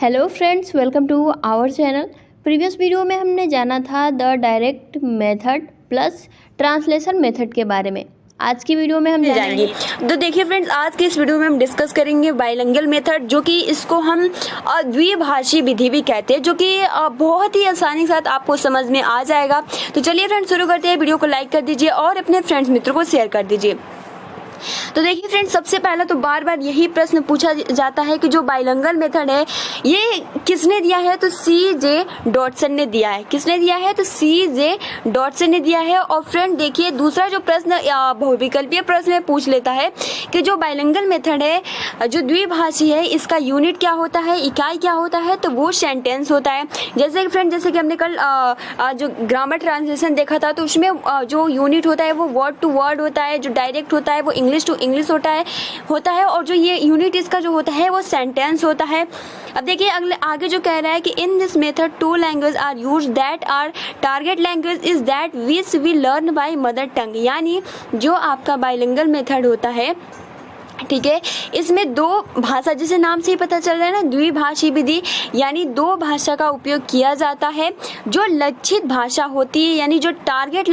Hello friends, welcome to our channel. Previous video में हमने जाना था the direct method plus translation method के बारे में। आज की वीडियो में हम जाएंगे। तो देखिए फ्रेंड्स, आज के इस वीडियो में हम डिस्कस करेंगे बाइलिंगुअल मेथड, जो कि इसको हम द्विभाषी विधि भी कहते हैं, जो कि बहुत ही आसानी के साथ आपको समझ में आ जाएगा। तो चलिए फ्रेंड्स, शुरू करते हैं। वीडियो को लाइक कर दीजिए और अपने फ्रेंड्स मित्रों को शेयर कर दीजिए। तो देखिए फ्रेंड्स, सबसे पहला तो बार बार यही प्रश्न पूछा जाता है कि जो बाइलिंगुअल मेथड है ये किसने दिया है, तो C.J. डॉटसन ने दिया है। किसने दिया है, तो C.J. डॉटसन ने दिया है। और फ्रेंड देखिए, दूसरा जो प्रश्न बहुविकल्पीय प्रश्न में पूछ लेता है कि जो बाइलिंगुअल मेथड है, जो द्विभाषी है, इसका यूनिट क्या होता है, इकाई क्या होता है, तो वो सेंटेंस होता है। जैसे फ्रेंड, जैसे कि हमने कल जो ग्रामर ट्रांसलेशन देखा था, तो उसमें जो यूनिट होता है वो वर्ड टू वर्ड होता है, जो डायरेक्ट होता है वो इंग्लिश टू इंग्लिश होता है और जो ये यूनिट इसका जो होता है वो सेंटेंस होता है। अब देखिए आगे जो कह रहा है कि in this method two language are used that are target language is that which we learn by mother tongue. यानी जो आपका बाइलिंगुअल मेथड होता है, ठीक है, इसमें दो भाषा, जैसे नाम से ही पता चल रहा है ना, द्विभाषी विधि, यानी दो भाषा का उपयोग किया जाता है। जो लक्षित भाषा होती है, यानी जो टारगेट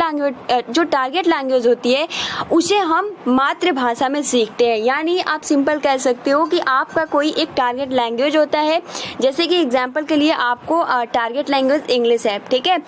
लैंग्वेज होती है, उसे हम मातृभाषा में सीखते हैं। यानी आप सिंपल कह सकते हो कि आपका कोई एक टारगेट लैंग्वेज होता है। जैसे कि एग्जाम्पल के लिए आपको टारगेट लैंग्वेज इंग्लिश है, ठीक है,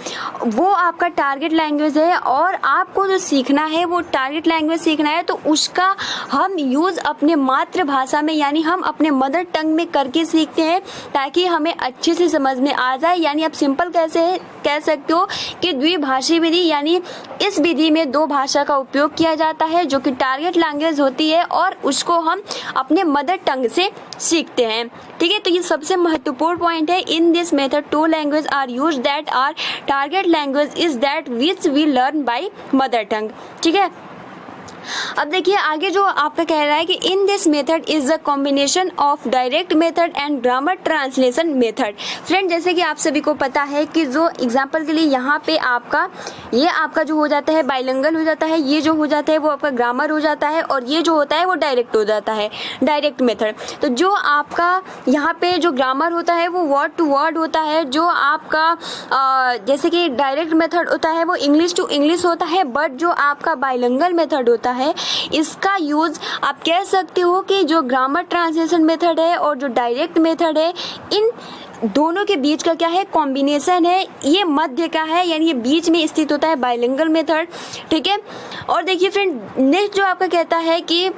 वो आपका टारगेट लैंग्वेज है और आपको जो सीखना है वो टारगेट लैंग्वेज सीखना है, तो उसका हम यूज अपने मातृभाषा में, यानी हम अपने मदर टंग में करके सीखते हैं, ताकि हमें अच्छे से समझ में आ जाए। यानी आप सिंपल कैसे कह सकते हो कि द्विभाषी विधि, यानी इस विधि में दो भाषा का उपयोग किया जाता है, जो कि टारगेट लैंग्वेज होती है और उसको हम अपने मदर टंग से सीखते हैं। ठीक है, तो ये सबसे महत्वपूर्ण पॉइंट है। In this method two language are used that are target language is that which we learn by mother tongue. ठीक है, अब देखिए आगे जो आपका कह रहा है कि in this method is a combination of direct method and grammar translation method. Friend, जैसे कि आप सभी को पता है कि जो एग्जांपल के लिए यहाँ पे आपका जो हो जाता है बाइलिंगुअल हो जाता है, ये जो हो जाता है वो आपका ग्रामर हो जाता है, और ये जो होता है वो डायरेक्ट हो जाता है, डायरेक्ट मेथड। तो जो आपका यहाँ पे जो ग्रामर होता है वो वर्ड टू वर्ड होता है। जो आपका जैसे कि डायरेक्ट मेथड होता है वो इंग्लिश टू इंग्लिश होता है, बट जो आपका बाइलिंगुअल मेथड होता है इसका यूज आप कह सकते हो कि जो ग्रामर ट्रांसलेशन मेथड है और जो डायरेक्ट मेथड है, इन दोनों के बीच का क्या है, कॉम्बिनेशन है, ये मध्य का है, यानी ये बीच में स्थित होता है बाइलिंगुअल मेथड। ठीक है, और देखिए फ्रेंड, नेक्स्ट जो आपका कहता है कि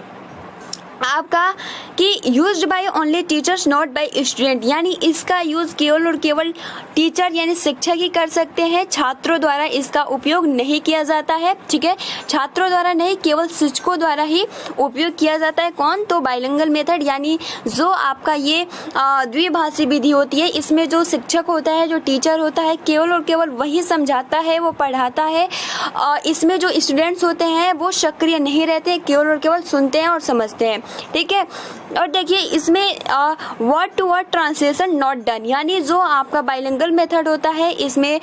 आपका कि used by only teachers not by student, यानी इसका यूज केवल और केवल टीचर यानी शिक्षक ही कर सकते हैं, छात्रों द्वारा इसका उपयोग नहीं किया जाता है। ठीक है, छात्रों द्वारा नहीं, केवल शिक्षकों द्वारा ही उपयोग किया जाता है। कौन, तो बाइलिंगुअल मेथड, यानी जो आपका ये द्विभाषी विधि होती है, इसमें जो शिक्षक होता है, जो टीचर होता है, केवल और केवल वही समझाता है, वो पढ़ाता है। इसमें जो स्टूडेंट्स होते हैं वो सक्रिय नहीं रहते, केवल और केवल सुनते हैं और समझते हैं। ठीक है, और देखिए इसमें word to word translation not done, यानी जो आपका बाइलिंगुअल मेथड होता है इसमें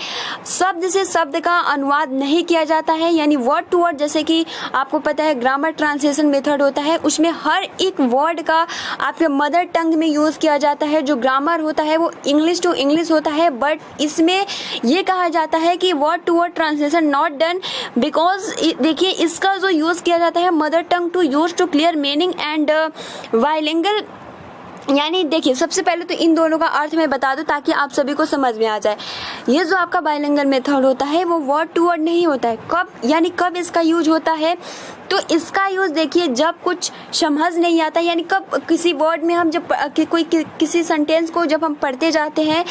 शब्द से शब्द का अनुवाद नहीं किया जाता है, यानी वर्ड टू वर्ड। जैसे कि आपको पता है ग्रामर ट्रांसलेशन मेथड होता है, उसमें हर एक वर्ड का आपके मदर टंग में यूज किया जाता है। जो ग्रामर होता है वो इंग्लिश टू इंग्लिश होता है, बट इसमें ये कहा जाता है कि word to word translation not done, because देखिए इसका जो यूज किया जाता है mother tongue to use to clear meaning and bilingual. यानी देखिए सबसे पहले तो इन दोनों का अर्थ मैं बता दूं ताकि आप सभी को समझ में आ जाए। ये जो आपका बाइलिंगुअल मेथड होता है वो वर्ड टू वर्ड नहीं होता है। कब इसका यूज होता है, तो इसका यूज देखिए जब कुछ समझ नहीं आता, यानी कब किसी वर्ड में हम जब किसी सेंटेंस को जब हम पढ़ते जाते हैं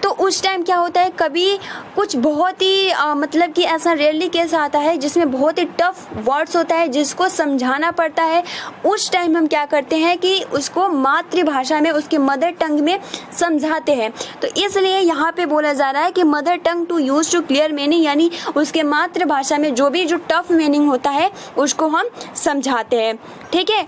तो उस टाइम क्या होता है, कभी कुछ बहुत ही मतलब कि ऐसा रेयरली केस आता है जिसमें बहुत ही टफ वर्ड्स होता है जिसको समझाना पड़ता है। उस टाइम हम क्या करते हैं कि उसको मातृभाषा में, उसके मदर टंग में समझाते हैं। तो इसलिए यहाँ पे बोला जा रहा है कि mother tongue to use to clear meaning, यानी उसके मातृभाषा में जो टफ मीनिंग होता है उसको हम समझाते हैं। ठीक है,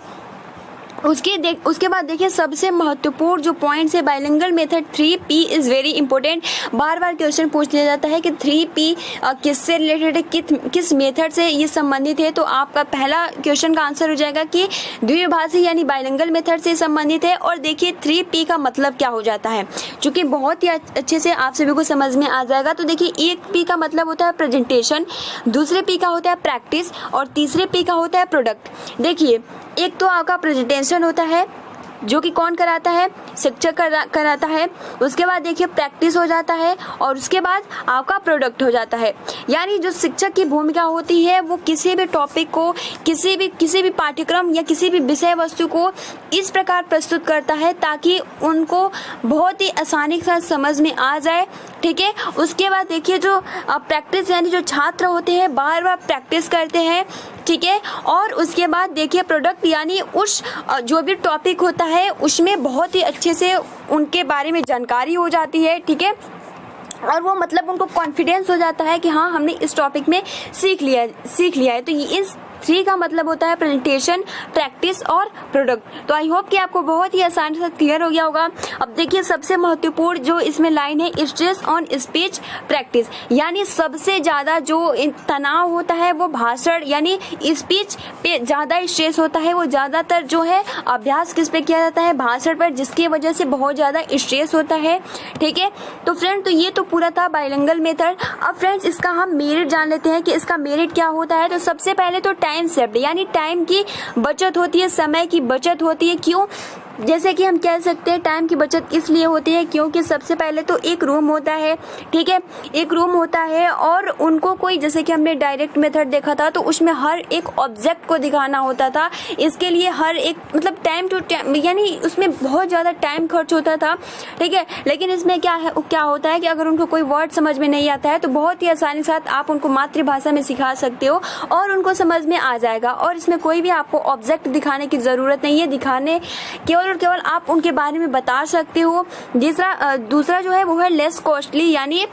उसके बाद देखिए सबसे महत्वपूर्ण जो पॉइंट्स है bilingual method 3P is very important. Bar bar question पूछ लिया जाता है कि 3P किससे रिलेटेड है, किस मेथड से ये संबंधित है। तो आपका पहला क्वेश्चन का आंसर हो जाएगा कि द्विभाषी यानी बाइलिंगुअल मेथड से संबंधित है। और देखिए 3P का मतलब क्या हो जाता है, जो कि बहुत ही अच्छे से आप सभी को समझ में आ जाएगा। तो देखिए एक P का मतलब होता है प्रेजेंटेशन, दूसरे P का होता है प्रैक्टिस और तीसरे P का होता है प्रोडक्ट। देखिए एक तो आपका प्रेजेंटेशन होता है जो कि कौन कराता है, शिक्षक कराता है। उसके बाद देखिए प्रैक्टिस हो जाता है और उसके बाद आपका प्रोडक्ट हो जाता है। यानी जो शिक्षक की भूमिका होती है वो किसी भी टॉपिक को, किसी भी पाठ्यक्रम या किसी भी विषय वस्तु को इस प्रकार प्रस्तुत करता है ताकि उनको बहुत ही आसानी के साथ समझ में आ जाए। ठीक है, उसके बाद देखिए जो प्रैक्टिस यानी जो छात्र होते हैं बार बार प्रैक्टिस करते हैं। ठीक है, और उसके बाद देखिए प्रोडक्ट यानी उस जो भी टॉपिक होता है उसमें बहुत ही अच्छे से उनके बारे में जानकारी हो जाती है। ठीक है, और वो मतलब उनको कॉन्फिडेंस हो जाता है कि हाँ हमने इस टॉपिक में सीख लिया है। तो ये इस 3 का मतलब होता है प्रेजेंटेशन, प्रैक्टिस और प्रोडक्ट। तो आई होप कि आपको बहुत ही आसानी से क्लियर हो गया होगा। अब देखिए सबसे महत्वपूर्ण जो इसमें लाइन है, स्ट्रेस ऑन स्पीच प्रैक्टिस, यानी सबसे ज़्यादा जो तनाव होता है वो भाषण यानी स्पीच पे ज़्यादा स्ट्रेस होता है। वो ज़्यादातर जो है अभ्यास किस पे किया जाता है, भाषण पर, जिसकी वजह से बहुत ज़्यादा स्ट्रेस होता है। ठीक है, तो फ्रेंड तो ये तो पूरा था बाइलिंगुअल मेथड। अब फ्रेंड्स इसका हम मेरिट जान लेते हैं कि इसका मेरिट क्या होता है। तो सबसे पहले तो टाइम सेव्ड यानी टाइम की बचत होती है, समय की बचत होती है। क्यों? जैसे कि हम कह सकते हैं टाइम की बचत इसलिए होती है क्योंकि सबसे पहले तो एक रूम होता है। ठीक है, एक रूम होता है और उनको कोई, जैसे कि हमने डायरेक्ट मेथड देखा था तो उसमें हर एक ऑब्जेक्ट को दिखाना होता था। इसके लिए हर एक मतलब टाइम टू टाइम यानी उसमें बहुत ज़्यादा टाइम खर्च होता था। ठीक है, लेकिन इसमें क्या होता है कि अगर उनको कोई वर्ड समझ में नहीं आता है तो बहुत ही आसानी के साथ आप उनको मातृभाषा में सिखा सकते हो और उनको समझ में आ जाएगा। और इसमें कोई भी आपको ऑब्जेक्ट दिखाने की ज़रूरत नहीं है, दिखाने केवल आप उनके बारे में बता सकते हो। दूसरा जो है वो है लेस कॉस्टली यानी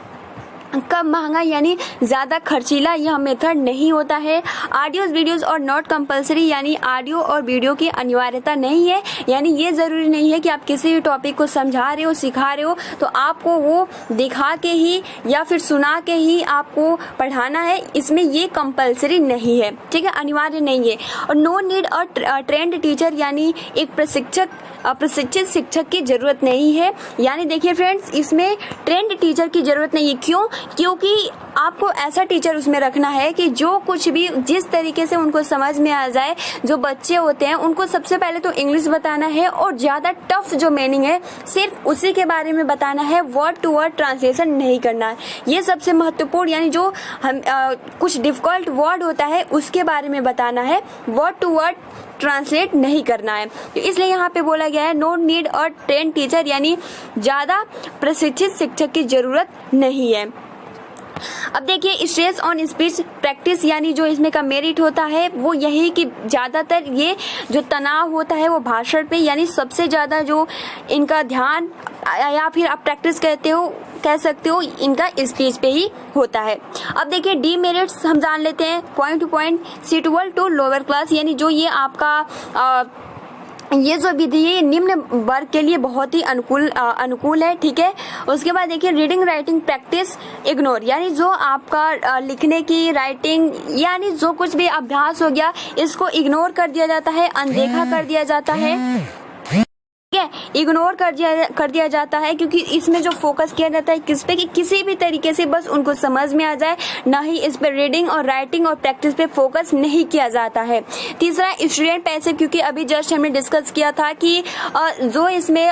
कम महंगा यानी ज़्यादा खर्चीला यह मेथड नहीं होता है। ऑडियोज वीडियोज और नॉट कंपलसरी यानी ऑडियो और वीडियो की अनिवार्यता नहीं है। यानी ये ज़रूरी नहीं है कि आप किसी भी टॉपिक को समझा रहे हो, सिखा रहे हो तो आपको वो दिखा के ही या फिर सुना के ही आपको पढ़ाना है। इसमें ये कंपलसरी नहीं है। ठीक है, अनिवार्य नहीं है। और नो नीड और ट्रेंड टीचर यानी एक प्रशिक्षित शिक्षक की ज़रूरत नहीं है। यानी देखिए फ्रेंड्स इसमें ट्रेंड टीचर की ज़रूरत नहीं है। क्यों? क्योंकि आपको ऐसा टीचर उसमें रखना है कि जो कुछ भी जिस तरीके से उनको समझ में आ जाए। जो बच्चे होते हैं उनको सबसे पहले तो इंग्लिश बताना है और ज़्यादा टफ जो मीनिंग है सिर्फ उसी के बारे में बताना है, वर्ड टू वर्ड ट्रांसलेशन नहीं करना है। ये सबसे महत्वपूर्ण यानी जो हम कुछ डिफिकल्ट वर्ड होता है उसके बारे में बताना है, वर्ड टू वर्ड ट्रांसलेट नहीं करना है। तो इसलिए यहाँ पे बोला गया है नो नीड और ट्रेंड टीचर यानी ज़्यादा प्रशिक्षित शिक्षक की ज़रूरत नहीं है। अब देखिए स्ट्रेस ऑन स्पीच प्रैक्टिस यानी जो इसमें का मेरिट होता है वो यही कि ज़्यादातर ये जो तनाव होता है वो भाषण पे यानी सबसे ज़्यादा जो इनका ध्यान या फिर आप प्रैक्टिस कह सकते हो इनका स्पीच पे ही होता है। अब देखिए डीमेरिट्स हम जान लेते हैं। Point two point suitable to lower class यानी जो ये आपका ये जो विधि है निम्न वर्ग के लिए बहुत ही अनुकूल है। ठीक है, उसके बाद देखिए रीडिंग राइटिंग प्रैक्टिस इग्नोर यानी जो आपका लिखने की राइटिंग यानी जो कुछ भी अभ्यास हो गया इसको इग्नोर कर दिया जाता है, अनदेखा कर दिया जाता है। ठीक है, इग्नोर कर दिया जाता है क्योंकि इसमें जो फोकस किया जाता है किस पे कि किसी भी तरीके से बस उनको समझ में आ जाए, ना ही इस पे रीडिंग और राइटिंग और प्रैक्टिस पे फोकस नहीं किया जाता है। तीसरा स्टूडेंट पैसिव क्योंकि अभी जस्ट हमने डिस्कस किया था कि जो इसमें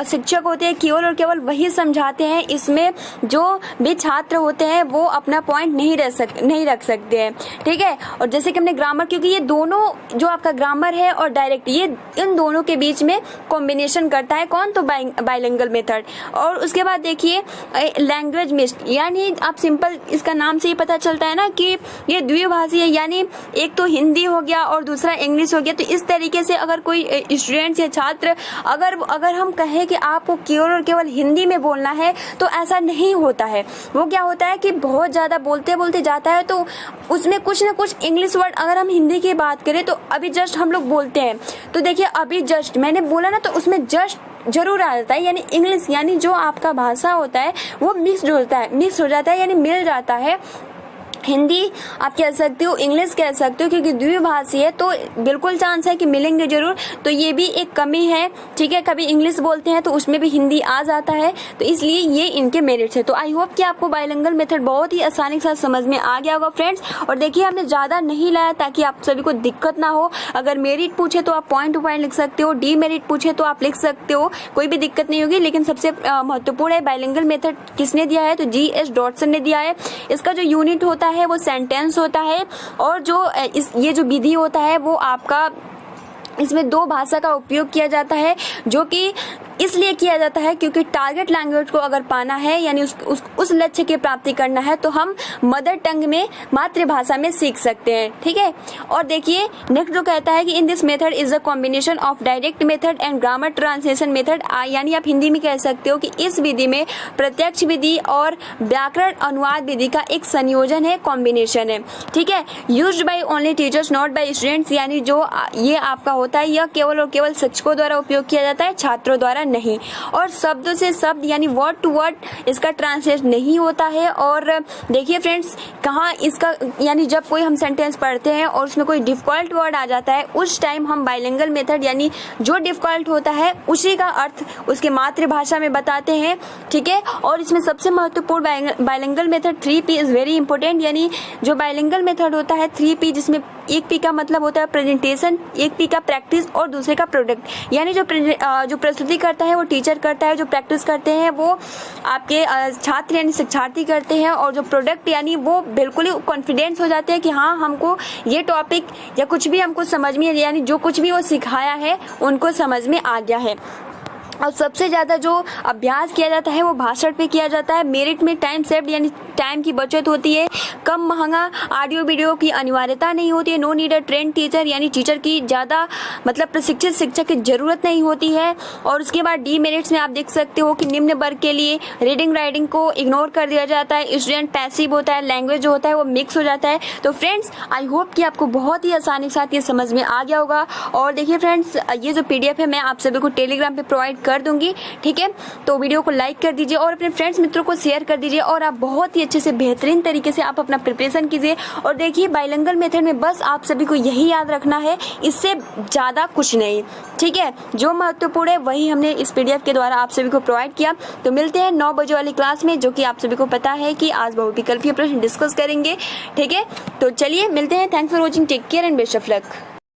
शिक्षक होते हैं केवल और केवल वही समझाते हैं, इसमें जो भी छात्र होते हैं वो अपना पॉइंट नहीं रख सकते हैं। ठीक है, और जैसे कि हमने ग्रामर क्योंकि ये दोनों जो आपका ग्रामर है और डायरेक्ट ये इन दोनों के बीच में कॉम्बिनेशन करता है। कौन? तो बाइलिंगुअल मेथड। और उसके बाद देखिए लैंग्वेज मिक्स्ड, यानी आप सिंपल इसका नाम से ही पता चलता है ना कि ये द्विभाषी है, यानी एक तो हिंदी हो गया और दूसरा इंग्लिश हो गया। तो इस तरीके से अगर कोई स्टूडेंट्स या छात्र अगर हम कहें कि आपको केवल और केवल हिंदी में बोलना है तो ऐसा नहीं होता है। वो क्या होता है कि बहुत ज़्यादा बोलते बोलते जाता है तो उसमें कुछ ना कुछ इंग्लिश वर्ड, अगर हम हिंदी की बात करें तो अभी जस्ट हम लोग बोलते हैं तो देखिए अभी जस्ट मैंने बोला ना, तो उसमें जस्ट जरूर आ जाता है, यानी इंग्लिश, यानी जो आपका भाषा होता है वो मिक्स हो जाता है, यानी मिल जाता है। हिंदी आप कह सकते हो, इंग्लिश कह सकते हो, क्योंकि द्विभाषी है तो बिल्कुल चांस है कि मिलेंगे जरूर। तो ये भी एक कमी है, ठीक है। कभी इंग्लिश बोलते हैं तो उसमें भी हिंदी आ जाता है, तो इसलिए ये इनके मेरिट्स है। तो आई होप कि आपको बाइलिंगुअल मेथड बहुत ही आसानी के साथ समझ में आ गया होगा फ्रेंड्स। और देखिए हमने ज़्यादा नहीं लाया ताकि आप सभी को दिक्कत ना हो। अगर मेरिट पूछे तो आप पॉइंट टू पॉइंट लिख सकते हो, डी मेरिट पूछे तो आप लिख सकते हो, कोई भी दिक्कत नहीं होगी। लेकिन सबसे महत्वपूर्ण है बाइलिंगुअल मेथड किसने दिया है, तो GS डॉटसन ने दिया है। इसका जो यूनिट होता है वो सेंटेंस होता है, और जो ये जो विधि होता है वो आपका, इसमें 2 भाषा का उपयोग किया जाता है, जो कि इसलिए किया जाता है क्योंकि टारगेट लैंग्वेज को अगर पाना है, यानी उस लक्ष्य की प्राप्ति करना है, तो हम मदर टंग में, मातृभाषा में सीख सकते हैं, ठीक है। और देखिए नेक्स्ट जो कहता है कि in this method is a combination of direct method and grammar translation method, यानी आप हिंदी में कह सकते हो कि इस विधि में प्रत्यक्ष विधि और व्याकरण अनुवाद विधि का एक संयोजन है, कॉम्बिनेशन है, ठीक है। Used by only teachers not by students, यानी जो ये आपका होता है यह केवल और केवल शिक्षकों द्वारा उपयोग किया जाता है, छात्रों द्वारा नहीं। और शब्दों से शब्द यानी वर्ड टू वर्ड इसका ट्रांसलेट नहीं होता है। और देखिए फ्रेंड्स, कहाँ इसका, यानी जब कोई हम सेंटेंस पढ़ते हैं और उसमें कोई डिफिकल्ट वर्ड आ जाता है, उस टाइम हम बाइलिंगुअल मेथड, यानी जो डिफिकल्ट होता है उसी का अर्थ उसके मातृभाषा में बताते हैं, ठीक है। और इसमें सबसे महत्वपूर्ण bilingual method 3P is very important, यानी जो बाइलिंगुअल मेथड होता है 3P, जिसमें एक P का मतलब होता है प्रेजेंटेशन, एक P का प्रैक्टिस और दूसरे का प्रोडक्ट। यानी जो प्रस्तुति करता है वो टीचर करता है, जो प्रैक्टिस करते हैं वो आपके छात्र यानी शिक्षार्थी करते हैं, और जो प्रोडक्ट यानी वो बिल्कुल ही कॉन्फिडेंस हो जाते हैं कि हाँ हमको ये टॉपिक या कुछ भी हमको समझ में, यानी जो कुछ भी वो सिखाया है उनको समझ में आ गया है। और सबसे ज़्यादा जो अभ्यास किया जाता है वो भाषण पे किया जाता है। मेरिट में टाइम सेव्ड, यानी टाइम की बचत होती है, कम महंगा ऑडियो वीडियो की अनिवार्यता नहीं होती है, no need a trained teacher, यानी टीचर की ज़्यादा मतलब प्रशिक्षित शिक्षक की जरूरत नहीं होती है। और उसके बाद डी मेरिट्स में आप देख सकते हो कि निम्न वर्ग के लिए रीडिंग राइटिंग को इग्नोर कर दिया जाता है, स्टूडेंट पैसिव होता है, लैंग्वेज जो होता है वो मिक्स हो जाता है। तो फ्रेंड्स आई होप कि आपको बहुत ही आसानी के साथ ये समझ में आ गया होगा। और देखिए फ्रेंड्स, ये जो PDF है मैं आप सभी को टेलीग्राम पे प्रोवाइड कर दूंगी, ठीक है। तो वीडियो को लाइक कर दीजिए और अपने फ्रेंड्स मित्रों को शेयर कर दीजिए, और आप बहुत ही अच्छे से बेहतरीन तरीके से आप अपना प्रिपरेशन कीजिए। और देखिए बाइलिंगुअल मेथड में बस आप सभी को यही याद रखना है, इससे ज़्यादा कुछ नहीं, ठीक है। जो महत्वपूर्ण है वही हमने इस PDF के द्वारा आप सभी को प्रोवाइड किया। तो मिलते हैं 9 बजे वाली क्लास में, जो कि आप सभी को पता है कि आज बहुविकल्पीय प्रश्न डिस्कस करेंगे, ठीक है। तो चलिए मिलते हैं। Thanks for watching, take care and best of luck.